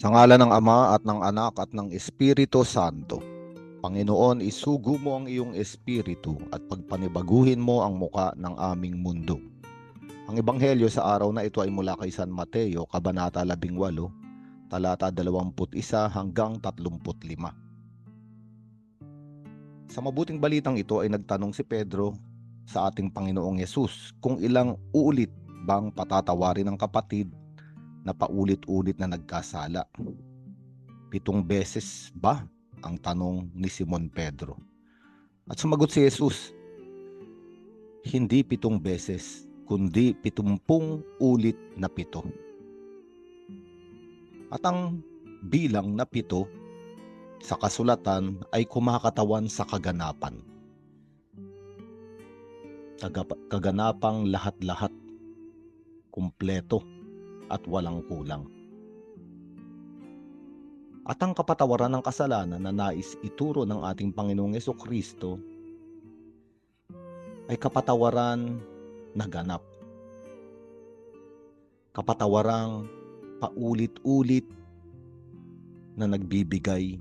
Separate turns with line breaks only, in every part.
Sa ngalan ng Ama at ng Anak at ng Espiritu Santo. Panginoon, isugo mo ang iyong espiritu at pagpanibaguhin mo ang muka ng aming mundo. Ang ebanghelyo sa araw na ito ay mula kay San Mateo, Kabanata 18, talata 21 hanggang 35. Sa mabuting balitang ito ay nagtanong si Pedro sa ating Panginoong Yesus kung ilang ulit bang patatawarin ng kapatid na paulit-ulit na nagkasala. 7 beses ba? Ang tanong ni Simon Pedro. At sumagot si Jesus, hindi 7 beses, kundi 70 ulit na 7. At ang bilang na 7 sa kasulatan ay kumakatawan sa kaganapan. Kaganapang lahat-lahat, kumpleto at walang kulang. At ang kapatawaran ng kasalanan na nais ituro ng ating Panginoong Jesucristo ay kapatawaran na ganap. Kapatawarang paulit-ulit na nagbibigay,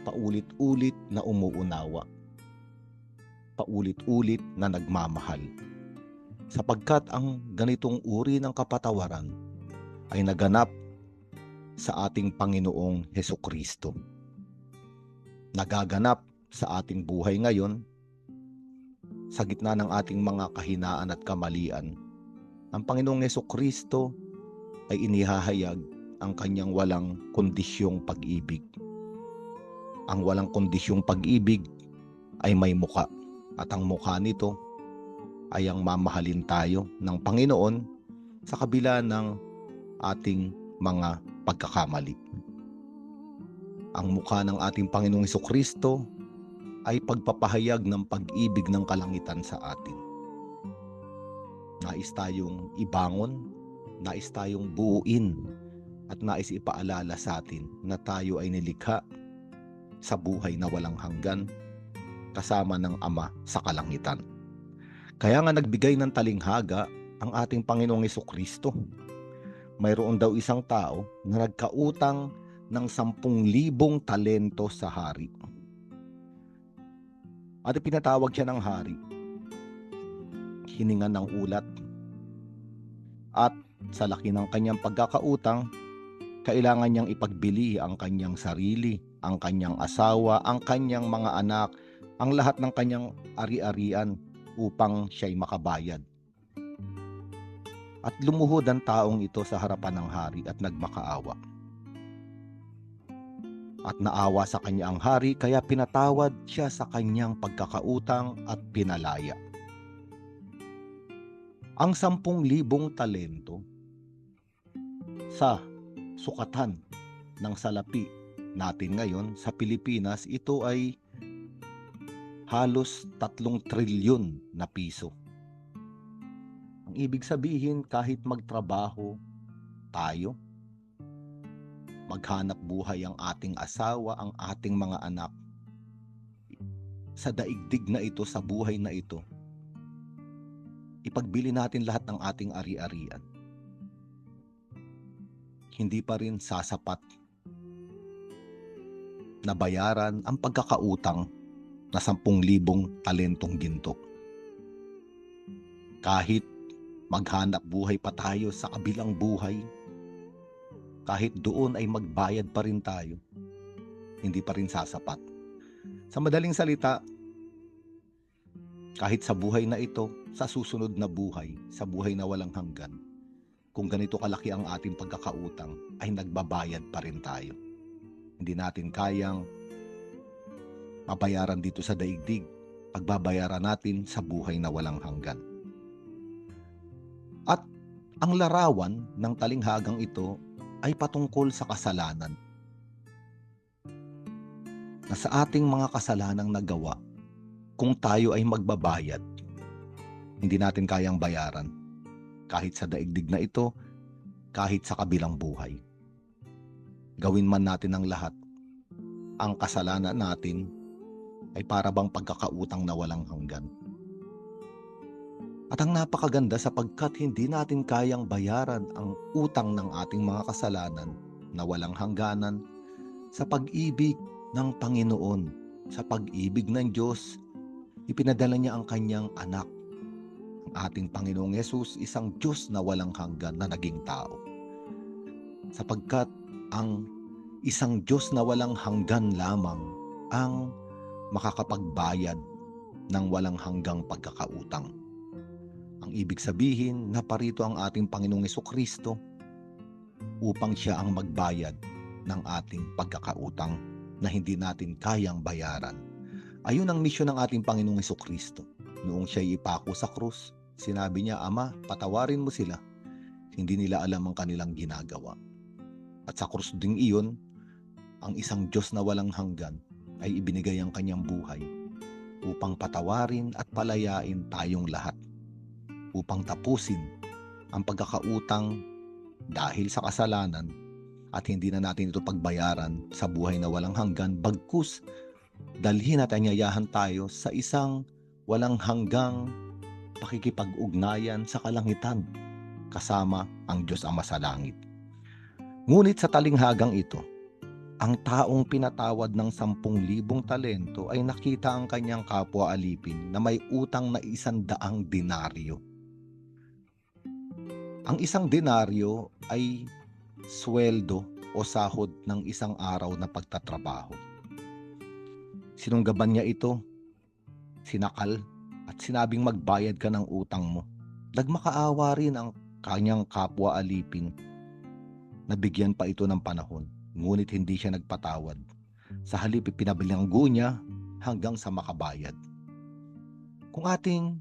paulit-ulit na umuunawa, paulit-ulit na nagmamahal. Sapagkat ang ganitong uri ng kapatawaran ay naganap sa ating Panginoong Jesucristo. Nagaganap sa ating buhay ngayon, sa gitna ng ating mga kahinaan at kamalian. Ang Panginoong Jesucristo ay inihahayag ang kanyang walang kondisyong pag-ibig. Ang walang kondisyong pag-ibig ay may muka, at ang muka nito ay ang mamahalin tayo ng Panginoon sa kabila ng ating mga pagkakamali. Ang mukha ng ating Panginoong Jesucristo ay pagpapahayag ng pag-ibig ng kalangitan sa atin. Nais tayong ibangon, nais tayong buuin, at nais ipaalala sa atin na tayo ay nilikha sa buhay na walang hanggan kasama ng Ama sa kalangitan. Kaya nga nagbigay ng talinghaga ang ating Panginoong Jesucristo. Mayroon daw isang tao na nagkautang ng 10,000 talento sa hari. At ipinatawag siya ng hari. Hiningan ng ulat. At sa laki ng kanyang pagkakautang, kailangan niyang ipagbili ang kanyang sarili, ang kanyang asawa, ang kanyang mga anak, ang lahat ng kanyang ari-arian upang siya'y makabayad. At lumuhod ang taong ito sa harapan ng hari at nagmakaawa. At naawa sa kanya ang hari, kaya pinatawad siya sa kanyang pagkakautang at pinalaya. Ang 10,000 talento sa sukatan ng salapi natin ngayon sa Pilipinas, ito ay halos 3 trilyon na piso. Ang ibig sabihin, kahit magtrabaho tayo, maghanap buhay ang ating asawa, ang ating mga anak, sa daigdig na ito, sa buhay na ito, ipagbili natin lahat ng ating ari-arian, hindi pa rin sasapat na bayaran ang pagkakautang na 10,000 talentong ginto. Kahit maghanap buhay pa tayo sa kabilang buhay, kahit doon ay magbayad pa rin tayo, hindi pa rin sasapat. Sa madaling salita, kahit sa buhay na ito, sa susunod na buhay, sa buhay na walang hanggan, kung ganito kalaki ang ating pagkakautang, ay nagbabayad pa rin tayo. Hindi natin kayang mabayaran dito sa daigdig, pagbabayaran natin sa buhay na walang hanggan. At ang larawan ng talinghagang ito ay patungkol sa kasalanan. Na sa ating mga kasalanang nagawa, kung tayo ay magbabayad, hindi natin kayang bayaran. Kahit sa daigdig na ito, kahit sa kabilang buhay. Gawin man natin ang lahat, ang kasalanan natin ay para bang pagkakautang na walang hanggan. At ang napakaganda, sapagkat hindi natin kayang bayaran ang utang ng ating mga kasalanan, na walang hangganan sa pag-ibig ng Panginoon. Sa pag-ibig ng Diyos, ipinadala niya ang kanyang anak. Ang ating Panginoong Hesus, isang Diyos na walang hanggan na naging tao. Sapagkat ang isang Diyos na walang hanggan lamang ang makakapagbayad ng walang hanggang pagkakautang. Ang ibig sabihin, naparito ang ating Panginoong Hesukristo upang siya ang magbayad ng ating pagkakautang na hindi natin kayang bayaran. Ayun ang misyon ng ating Panginoong Hesukristo. Noong siya'y ipako sa krus, sinabi niya, Ama, patawarin mo sila. Hindi nila alam ang kanilang ginagawa. At sa krus ding iyon, ang isang Diyos na walang hanggan ay ibinigay ang kanyang buhay upang patawarin at palayain tayong lahat, upang tapusin ang pagkakautang dahil sa kasalanan at hindi na natin ito pagbayaran sa buhay na walang hanggan, bagkus dalhin at anyayahan tayo sa isang walang hanggang pakikipag-ugnayan sa kalangitan kasama ang Diyos Ama sa langit. Ngunit sa talinghagang ito, ang taong pinatawad ng 10,000 talento ay nakita ang kanyang kapwa alipin na may utang na 100 denaryo. Ang 1 denaryo ay sweldo o sahod ng isang araw na pagtatrabaho. Sinunggaban niya ito, sinakal, at sinabing magbayad ka ng utang mo. Nagmakaawa rin ang kanyang kapwa alipin. Nabigyan pa ito ng panahon, ngunit hindi siya nagpatawad. Sa halip, pinabilanggo niya hanggang sa makabayad. Kung ating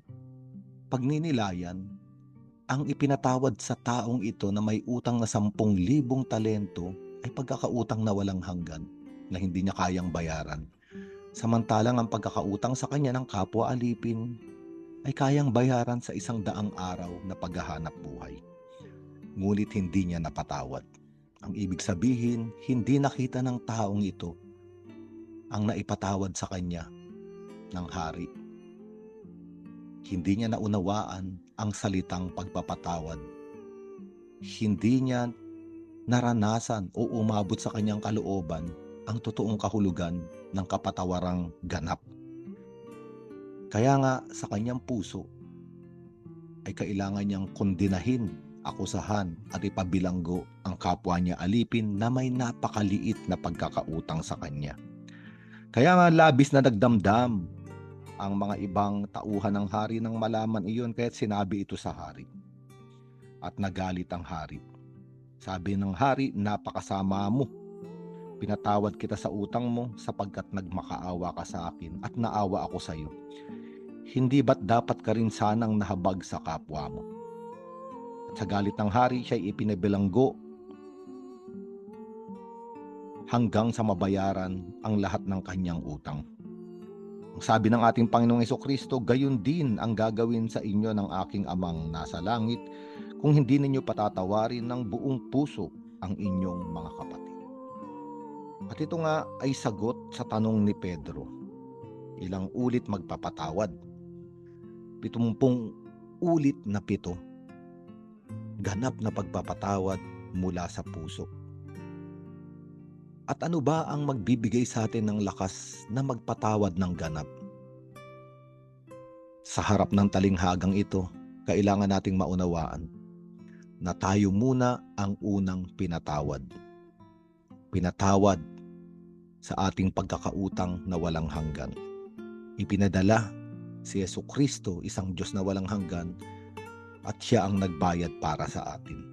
pagninilayan, ang ipinatawad sa taong ito na may utang na 10,000 talento ay pagkakautang na walang hanggan na hindi niya kayang bayaran. Samantalang ang pagkakautang sa kanya ng kapwa alipin ay kayang bayaran sa 100 araw na paghahanap buhay. Ngunit hindi niya napatawad. Ang ibig sabihin, hindi nakita ng taong ito ang naipatawad sa kanya ng hari. Hindi niya naunawaan ang salitang pagpapatawad. Hindi niya naranasan o umabot sa kanyang kalooban ang totoong kahulugan ng kapatawarang ganap. Kaya nga sa kanyang puso ay kailangan niyang kondenahin, akusahan at ipabilanggo ang kapwa niya alipin na may napakaliit na pagkakautang sa kanya. Kaya nga labis na nagdamdam ang mga ibang tauhan ng hari nang malaman iyon, kaya't sinabi ito sa hari. At nagalit ang hari. Sabi ng hari, napakasama mo. Pinatawad kita sa utang mo sapagkat nagmakaawa ka sa akin at naawa ako sa iyo. Hindi ba't dapat ka rin sanang nahabag sa kapwa mo? At sa galit ng hari, siya'y ipinabilanggo hanggang sa mabayaran ang lahat ng kanyang utang. Ang sabi ng ating Panginoong Hesukristo, gayon din ang gagawin sa inyo ng aking Amang nasa langit kung hindi ninyo patatawarin ng buong puso ang inyong mga kapatid. At ito nga ay sagot sa tanong ni Pedro. Ilang ulit magpapatawad? 70 ulit na 7. Ganap na pagpapatawad mula sa puso. At ano ba ang magbibigay sa atin ng lakas na magpatawad ng ganap? Sa harap ng talinghagang ito, kailangan nating maunawaan na tayo muna ang unang pinatawad. Pinatawad sa ating pagkakautang na walang hanggan. Ipinadala si Hesukristo, isang Diyos na walang hanggan, at siya ang nagbayad para sa atin.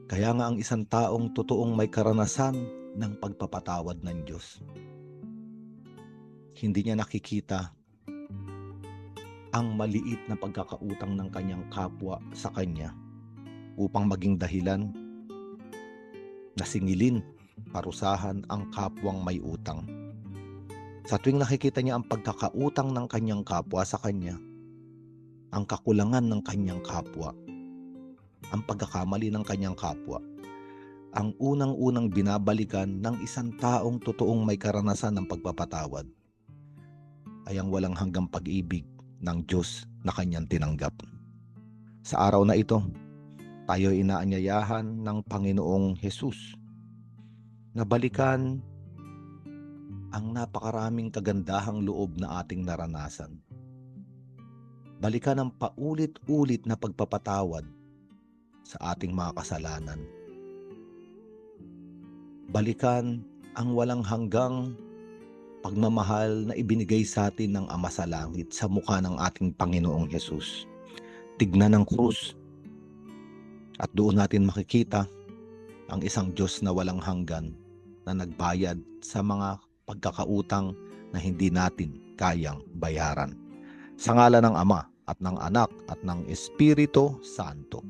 Kaya nga ang isang taong totoong may karanasan ng pagpapatawad ng Diyos, hindi niya nakikita ang maliit na pagkakautang ng kanyang kapwa sa kanya upang maging dahilan na singilin, parusahan ang kapwang may utang. Sa tuwing nakikita niya ang pagkakautang ng kanyang kapwa sa kanya, ang kakulangan ng kanyang kapwa, ang pagkakamali ng kanyang kapwa, ang unang-unang binabalikan ng isang taong totoong may karanasan ng pagpapatawad ay ang walang hanggang pag-ibig ng Diyos na kanyang tinanggap. Sa araw na ito, tayo inaanyayahan ng Panginoong Hesus na balikan ang napakaraming kagandahang loob na ating naranasan. Balikan ang paulit-ulit na pagpapatawad sa ating mga kasalanan. Balikan ang walang hanggang pagmamahal na ibinigay sa atin ng Ama sa Langit sa mukha ng ating Panginoong Hesus. Tignan ang krus at doon natin makikita ang isang Diyos na walang hanggan na nagbayad sa mga pagkakautang na hindi natin kayang bayaran. Sa ngalan ng Ama at ng Anak at ng Espiritu Santo.